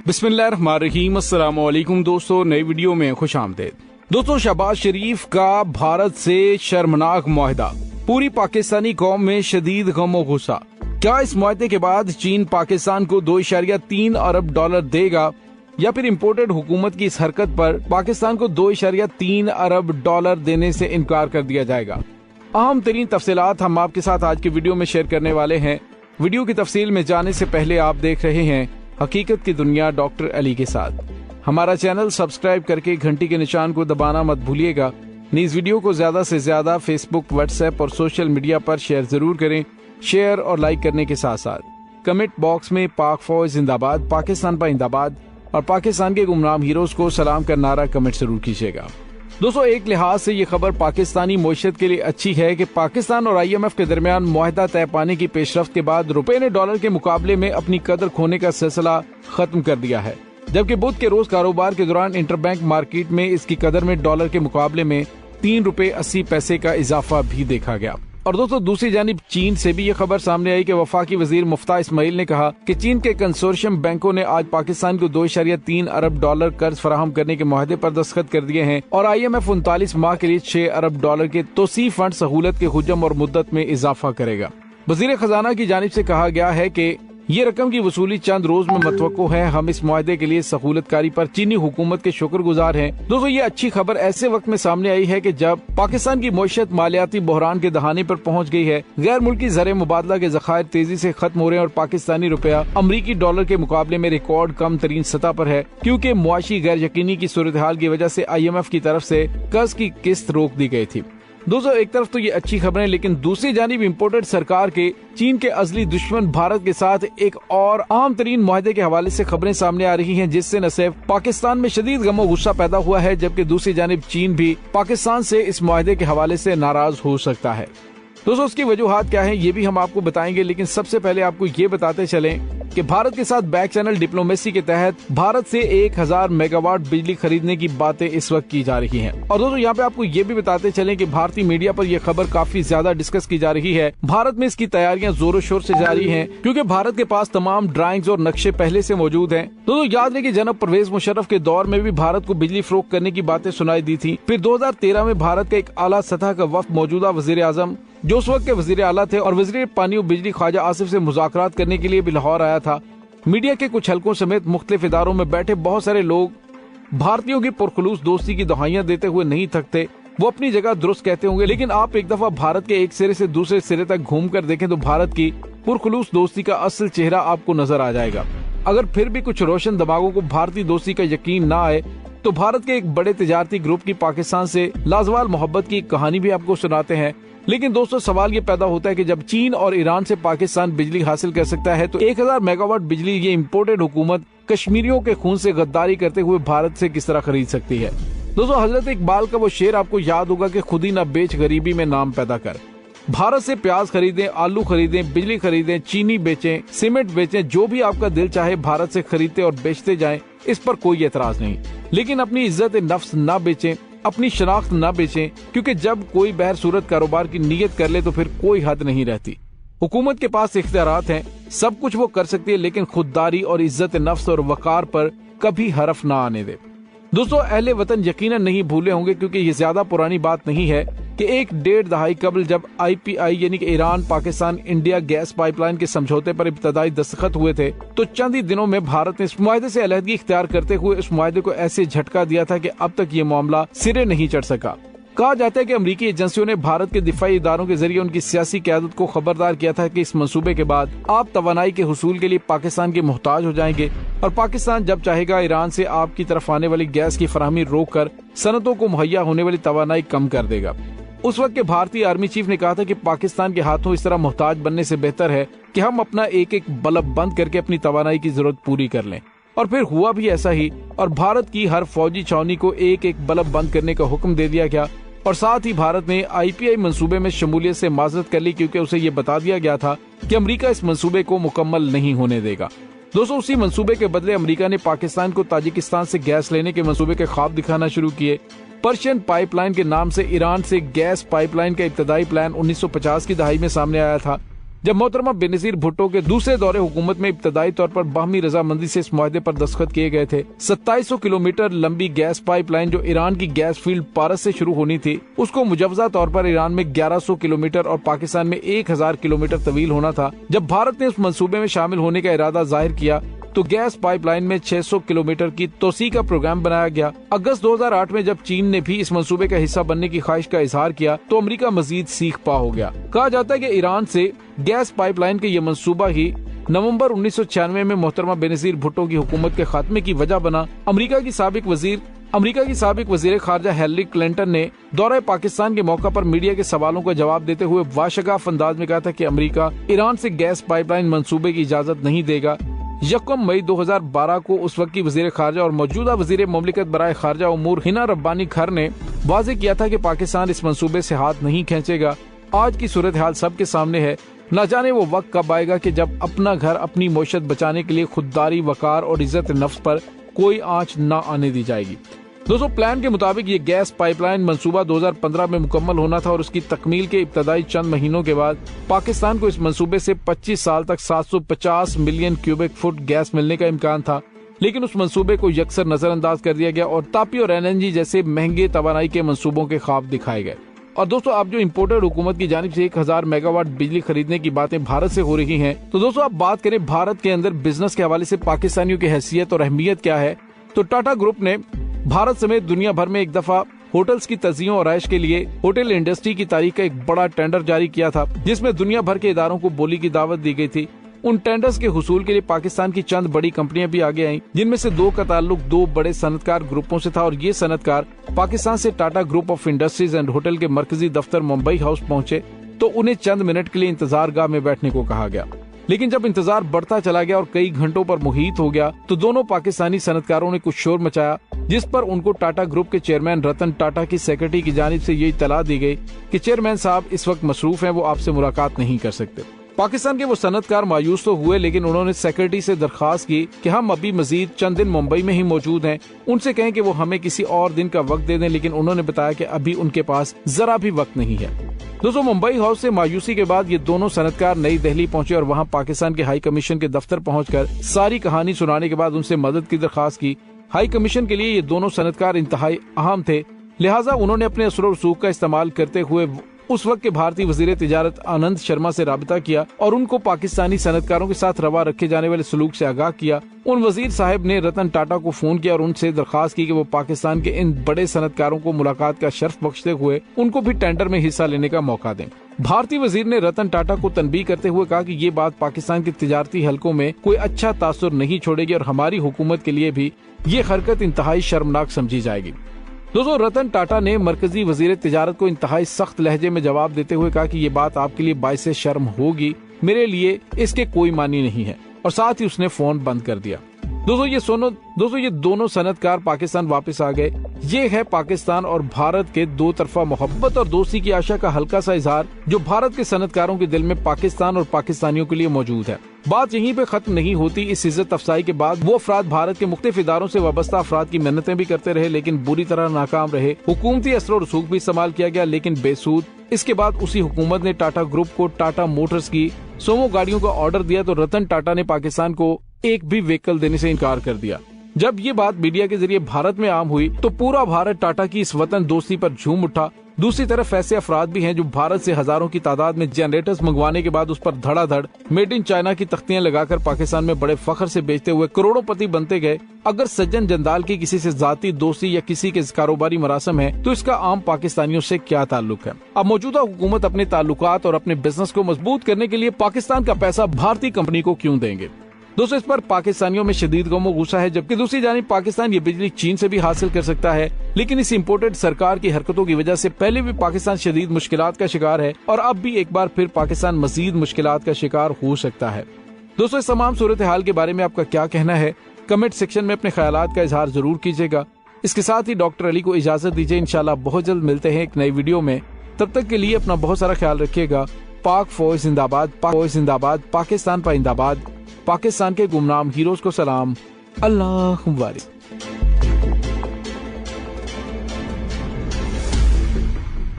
बिस्मिल्लाहिर्रहमानिर्रहीम। अस्सलाम वालेकुम दोस्तों, नई वीडियो में खुश आमदीद। दोस्तों, शहबाज शरीफ का भारत से शर्मनाक मुआहदा, पूरी पाकिस्तानी कौम में शदीद गम और गुस्सा। क्या इस मुआहदे के बाद चीन पाकिस्तान को $2.3 अरब देगा या फिर इम्पोर्टेड हुकूमत की इस हरकत पर पाकिस्तान को $2.3 अरब देने से इनकार कर दिया जाएगा? अहम तरीन तफसीलात हम आपके साथ आज की वीडियो में शेयर करने वाले हैं। वीडियो की तफसील में जाने से पहले आप देख रहे हैं हकीकत की दुनिया डॉक्टर अली के साथ। हमारा चैनल सब्सक्राइब करके घंटी के निशान को दबाना मत भूलिएगा। इस वीडियो को ज्यादा से ज्यादा फेसबुक, व्हाट्सएप और सोशल मीडिया पर शेयर जरूर करें। शेयर और लाइक करने के साथ साथ कमेंट बॉक्स में पाक फौज जिंदाबाद, पाकिस्तान जिंदाबाद और पाकिस्तान के गुमनाम हीरोज को सलाम का नारा कमेंट जरूर कीजिएगा। दोस्तों, एक लिहाज से ये खबर पाकिस्तानी मईशत के लिए अच्छी है कि पाकिस्तान और IMF के दरमियान मुआहदा तय पाने की पेशरफ्त के बाद रुपए ने डॉलर के मुकाबले में अपनी कदर खोने का सिलसिला खत्म कर दिया है, जबकि बुध के रोज कारोबार के दौरान इंटरबैंक मार्केट में इसकी कदर में डॉलर के मुकाबले में $3.80 का इजाफा भी देखा गया। और दोस्तों, दूसरी जानिब चीन से भी ये खबर सामने आई कि वफाकी वजीर मुफ्ता इस्माइल ने कहा कि चीन के कंसोर्शियम बैंकों ने आज पाकिस्तान को $2.3 अरब कर्ज फराहम करने के मुआहदे पर दस्तखत कर दिए हैं और IMF 39 माह के लिए $6 अरब के तोसी फंड सहूलत के हुजम और मुद्दत में इजाफा करेगा। वजीर खजाना की जानिब से कहा गया है कि ये रकम की वसूली चंद रोज में मतवक्को है। हम इस मुआहदे के लिए सहूलतकारी पर चीनी हुकूमत के शुक्रगुजार हैं। दोस्तों, ये अच्छी खबर ऐसे वक्त में सामने आई है कि जब पाकिस्तान की मईशत मालियाती बहरान के दहाने पर पहुंच गई है, गैर मुल्की ज़र मुबादला के ज़खायर तेजी से खत्म हो रहे हैं और पाकिस्तानी रुपया अमरीकी डॉलर के मुकाबले में रिकॉर्ड कम तरीन सतह पर है, क्योंकि मुआशी गैर यकीनी की सूरत हाल की वजह से IMF की तरफ से कर्ज की किस्त रोक दी गई थी। दोस्तों, एक तरफ तो ये अच्छी खबरें, लेकिन दूसरी जानिब इम्पोर्टेड सरकार के चीन के अजली दुश्मन भारत के साथ एक और अहम तरीन मुआहदे के हवाले से खबरें सामने आ रही हैं, जिससे न सिर्फ पाकिस्तान में शदीद गम गुस्सा पैदा हुआ है, जबकि दूसरी जानिब चीन भी पाकिस्तान से इस मुआहदे के हवाले से नाराज हो सकता है। दोस्तों, उसकी वजूहात क्या है ये भी हम आपको बताएंगे, लेकिन सबसे पहले आपको ये बताते चलें कि भारत के साथ बैक चैनल डिप्लोमेसी के तहत भारत से 1000 मेगावाट बिजली खरीदने की बातें इस वक्त की जा रही हैं। और दोस्तों, यहाँ पे आपको ये भी बताते चलें कि भारतीय मीडिया पर यह खबर काफी ज्यादा डिस्कस की जा रही है। भारत में इसकी तैयारियां जोरों शोर से जारी हैं, क्योंकि भारत के पास तमाम ड्राइंग्स और नक्शे पहले से मौजूद हैं। दोस्तों, याद है कि जनाब परवेज मुशर्रफ के दौर में भी भारत को बिजली फरोख्त करने की बातें सुनाई दी थी। फिर 2013 में भारत का एक आला सतह का वफ्द मौजूदा वजीर आजम, जो उस वक्त के वजीर आला थे और वजीर पानी और बिजली ख्वाजा आसिफ से मुज़ाकरात करने के लिए भी लाहौर आया था। मीडिया के कुछ हलकों समेत मुख्तलिफ इदारों में बैठे बहुत सारे लोग भारतीयों की पुरखुलूस दोस्ती की दुहाइयां देते हुए नहीं थकते। वो अपनी जगह दुरुस्त कहते होंगे, लेकिन आप एक दफा भारत के एक सिरे से दूसरे सिरे तक घूम कर देखें तो भारत की पुरखुलूस दोस्ती का असल चेहरा आपको नजर आ जाएगा। अगर फिर भी कुछ रोशन दिमागों को भारतीय दोस्ती का यकीन ना आए तो भारत के एक बड़े तिजारती ग्रुप की पाकिस्तान से लाजवाल मोहब्बत की कहानी भी आपको सुनाते हैं। लेकिन दोस्तों, सवाल ये पैदा होता है कि जब चीन और ईरान से पाकिस्तान बिजली हासिल कर सकता है तो 1000 मेगावाट बिजली ये इम्पोर्टेड हुकूमत कश्मीरियों के खून से गद्दारी करते हुए भारत से किस तरह खरीद सकती है? दोस्तों, हजरत इकबाल का वो शेर आपको याद होगा कि खुद ही न बेच गरीबी में नाम पैदा कर। भारत से प्याज खरीदें, आलू खरीदें, बिजली खरीदें, चीनी बेचें, सीमेंट बेचें, जो भी आपका दिल चाहे भारत से खरीदते और बेचते जाएं, इस पर कोई एतराज नहीं। लेकिन अपनी इज्जत नफ्स न बेचें, अपनी शनाख्त न बेचें, क्योंकि जब कोई बहर सूरत कारोबार की नीयत कर ले तो फिर कोई हद नहीं रहती। हुकूमत के पास इख्तियारात हैं, सब कुछ वो कर सकती है, लेकिन खुददारी और इज्जत नफ्स और वकार पर कभी हरफ ना आने दे। दोस्तों, अहले वतन यकीनन नहीं भूले होंगे, क्योंकि ये ज्यादा पुरानी बात नहीं है कि 1-1.5 दहाई कबल जब IPI यानी कि Iran Pakistan India gas pipeline के समझौते पर इब्तदाई दस्तखत हुए थे, तो चंद ही दिनों में भारत ने इस मुआहदे से अलहदगी इख्तियार करते हुए इस मुआहदे को ऐसे झटका दिया था कि अब तक ये मामला सिरे नहीं चढ़ सका। कहा जाता है कि अमरीकी एजेंसियों ने भारत के दिफाई इदारों के जरिए उनकी सियासी क़यादत को खबरदार किया था कि इस मंसूबे के बाद आप तवानाई के हुसूल के लिए पाकिस्तान के मोहताज हो जाएंगे और पाकिस्तान जब चाहेगा ईरान से आपकी तरफ आने वाली गैस की फराहमी रोक कर सनतों को मुहैया होने वाली तवानाई कम कर देगा। उस वक्त के भारतीय आर्मी चीफ ने कहा था कि पाकिस्तान के हाथों इस तरह मोहताज बनने से बेहतर है कि हम अपना एक एक बल्ब बंद करके अपनी तवानाई की जरूरत पूरी कर लें। और फिर हुआ भी ऐसा ही, और भारत की हर फौजी छावनी को एक एक बल्ब बंद करने का हुक्म दे दिया गया और साथ ही भारत ने IPI मंसूबे में शमूलियत से माजरत कर ली, क्योंकि उसे ये बता दिया गया था कि अमेरिका इस मंसूबे को मुकम्मल नहीं होने देगा। दोस्तों, उसी मंसूबे के बदले अमेरिका ने पाकिस्तान को ताजिकिस्तान से गैस लेने के मंसूबे के ख्वाब दिखाना शुरू किए। पर्शियन पाइपलाइन के नाम से ईरान से गैस पाइपलाइन का इब्तदाई प्लान 1950 की दहाई में सामने आया था, जब मोहतरमा बेनजीर भुट्टो के दूसरे दौरे हुकूमत में इब्तदाई तौर पर बाहमी रजामंदी से इस मुआहदे पर दस्तखत किए गए थे, 2700 किलोमीटर लंबी गैस पाइपलाइन जो ईरान की गैस फील्ड पारस से शुरू होनी थी, उसको मुजवजा तौर पर ईरान में 1100 किलोमीटर और पाकिस्तान में 1000 किलोमीटर तवील होना था। जब भारत ने उस मंसूबे में शामिल होने का इरादा जाहिर किया तो गैस पाइपलाइन में 600 किलोमीटर की तोसी का प्रोग्राम बनाया गया। अगस्त 2008 में जब चीन ने भी इस मंसूबे का हिस्सा बनने की ख्वाहिश का इजहार किया तो अमेरिका मजीद सीख पा हो गया। कहा जाता है कि ईरान से गैस पाइपलाइन के ये मंसूबा ही नवंबर 1996 में मोहतरमा बेनजीर भुट्टो की हुकूमत के खात्मे की वजह बना। अमेरिका की साबिक वजीर खारजा हिलरी क्लिंटन ने दौरे पाकिस्तान के मौका पर मीडिया के सवालों का जवाब देते हुए वाशगाफ अंदाज में कहा था कि अमेरिका ईरान से गैस पाइपलाइन मंसूबे की इजाजत नहीं देगा। 1 मई 2012 को उस वक्त की वजीर खारजा और मौजूदा वजीर मुमलिकत बराए खारजा उमूर हिना रब्बानी खर ने वाज़ेह किया था कि पाकिस्तान इस मंसूबे से हाथ नहीं खींचेगा। आज की सूरत हाल सबके सामने है। न जाने वो वक्त कब आएगा कि जब अपना घर अपनी मौशत बचाने के लिए खुददारी, वकार और इज्जत नफ्स पर कोई आंच न आने दी जाएगी। दोस्तों, प्लान के मुताबिक ये गैस पाइपलाइन मंसूबा 2015 में मुकम्मल होना था और उसकी तकमील के इब्तदाई चंद महीनों के बाद पाकिस्तान को इस मंसूबे से 25 साल तक 750 मिलियन क्यूबिक फुट गैस मिलने का इम्कान था। लेकिन उस मंसूबे को यकसर नजरअंदाज कर दिया गया और तापी और LNG जैसे महंगे तवानाई के मंसूबों के ख्वाब दिखाए गए। और दोस्तों, अब जो इम्पोर्टेड हुकूमत की जानिब से 1000 मेगावाट बिजली खरीदने की बातें भारत से हो रही हैं, तो दोस्तों अब बात करें भारत के अंदर बिजनेस के हवाले से पाकिस्तानियों की हैसियत और अहमियत क्या है। तो टाटा ग्रुप ने भारत समेत दुनिया भर में एक दफा होटल्स की तज़ियों और आयश के लिए होटल इंडस्ट्री की तारीख का एक बड़ा टेंडर जारी किया था, जिसमें दुनिया भर के इदारों को बोली की दावत दी गई थी। उन टेंडर्स के हुसूल के लिए पाकिस्तान की चंद बड़ी कंपनियां भी आगे आईं, जिनमें से 2 का ताल्लुक 2 बड़े सनतकार ग्रुपों से था और ये सनतकार पाकिस्तान से Tata group of industries and hotel के मरकजी दफ्तर मुंबई हाउस पहुंचे तो उन्हें चंद मिनट के लिए इंतजार गाह में बैठने को कहा गया। लेकिन जब इंतजार बढ़ता चला गया और कई घंटों पर मुहित हो गया तो दोनों पाकिस्तानी सनतकारों ने कुछ शोर मचाया, जिस पर उनको टाटा ग्रुप के चेयरमैन रतन टाटा की सेक्रेटरी की जानिब से ये इत्तला दी गई कि चेयरमैन साहब इस वक्त मसरूफ हैं, वो आपसे मुलाकात नहीं कर सकते। पाकिस्तान के वो सनतकार मायूस तो हुए, लेकिन उन्होंने सेक्रेटरी से दरखास्त की कि हम अभी मजीद चंद दिन मुंबई में ही मौजूद हैं, उनसे कहें कि वो हमें किसी और दिन का वक्त दे दें। लेकिन उन्होंने बताया कि अभी उनके पास जरा भी वक्त नहीं है। दोस्तों, मुंबई हाउस से मायूसी के बाद ये दोनों सनतकार नई दिल्ली पहुंचे और वहां पाकिस्तान के हाई कमीशन के दफ्तर पहुंचकर सारी कहानी सुनाने के बाद उनसे मदद की दरखास्त की। हाई कमीशन के लिए ये दोनों सनतकार इंतहाई अहम थे, लिहाजा उन्होंने अपने असर और रसूख का इस्तेमाल करते हुए उस वक्त के भारतीय वजीर तिजारत आनंद शर्मा से राबिता किया और उनको पाकिस्तानी सनतकारों के साथ रवा रखे जाने वाले सलूक से आगाह किया। उन वजीर साहब ने रतन टाटा को फोन किया और उनसे दरखास्त की कि वो पाकिस्तान के इन बड़े सनतकारों को मुलाकात का शर्फ बख्शते हुए उनको भी टेंडर में हिस्सा लेने का मौका दें। भारतीय वजीर ने रतन टाटा को तनबीह करते हुए कहा कि ये बात पाकिस्तान के तिजारती हलकों में कोई अच्छा तासुर नहीं छोड़ेगी और हमारी हुकूमत के लिए भी ये हरकत इंतहाई शर्मनाक समझी जाएगी। दोस्तों, रतन टाटा ने मरकजी वजीर तिजारत को इंतहाई सख्त लहजे में जवाब देते हुए कहा कि ये बात आपके लिए बाइसे शर्म होगी, मेरे लिए इसके कोई मानी नहीं है, और साथ ही उसने फोन बंद कर दिया। दोस्तों ये दोनों सनतकार पाकिस्तान वापस आ गए। ये है पाकिस्तान और भारत के दो तरफा मोहब्बत और दोस्ती की आशा का हल्का सा इजहार जो भारत के सनतकारों के दिल में पाकिस्तान और पाकिस्तानियों के लिए मौजूद है। बात यहीं पे खत्म नहीं होती। इस इज्जत अफसाई के बाद वो अफराद भारत के मुख्तलिफ इदारों से वाबस्ता अफराद की मेहनतें भी करते रहे, लेकिन बुरी तरह नाकाम रहे। हुकूमती असर और रसूख भी इस्तेमाल किया गया, लेकिन बेसूद। इसके बाद उसी हुकूमत ने टाटा ग्रुप को टाटा मोटर्स की सोमो गाड़ियों का ऑर्डर दिया तो रतन टाटा ने पाकिस्तान को एक भी व्हीकल देने से इनकार कर दिया। जब ये बात मीडिया के जरिए भारत में आम हुई तो पूरा भारत टाटा की इस वतन दोस्ती पर झूम उठा। दूसरी तरफ ऐसे अफराद भी हैं जो भारत से हजारों की तादाद में जनरेटर्स मंगवाने के बाद उस पर धड़ाधड़ मेड इन चाइना की तख्तियां लगाकर पाकिस्तान में बड़े फख्र से बेचते हुए करोड़ोंपति बनते गए। अगर सज्जन जंदाल की किसी से जाती दोस्ती या किसी के कारोबारी मरासम है तो इसका आम पाकिस्तानियों से क्या ताल्लुक है। अब मौजूदा हुकूमत अपने ताल्लुकात और अपने बिजनेस को मजबूत करने के लिए पाकिस्तान का पैसा भारतीय कंपनी को क्यों देंगे। दोस्तों, इस पर पाकिस्तानियों में शदीद गम और गुस्सा है, जबकि दूसरी जानिब पाकिस्तान ये बिजली चीन से भी हासिल कर सकता है। लेकिन इस इम्पोर्टेड सरकार की हरकतों की वजह से पहले भी पाकिस्तान शदीद मुश्किलात का शिकार है और अब भी एक बार फिर पाकिस्तान मजीद मुश्किलात का शिकार हो सकता है। दोस्तों, इस तमाम सूरत हाल के बारे में आपका क्या कहना है, कमेंट सेक्शन में अपने ख्यालात का इजहार जरूर कीजिएगा। इसके साथ ही डॉक्टर अली को इजाजत दीजिए। इंशाल्लाह बहुत जल्द मिलते हैं एक नई वीडियो में। तब तक के लिए अपना बहुत सारा ख्याल रखिएगा। पाक फौज जिंदाबाद, पाकिस्तान पाइंदाबाद, पाकिस्तान के गुमनाम हीरोज को सलाम। अल्लाह वारिस।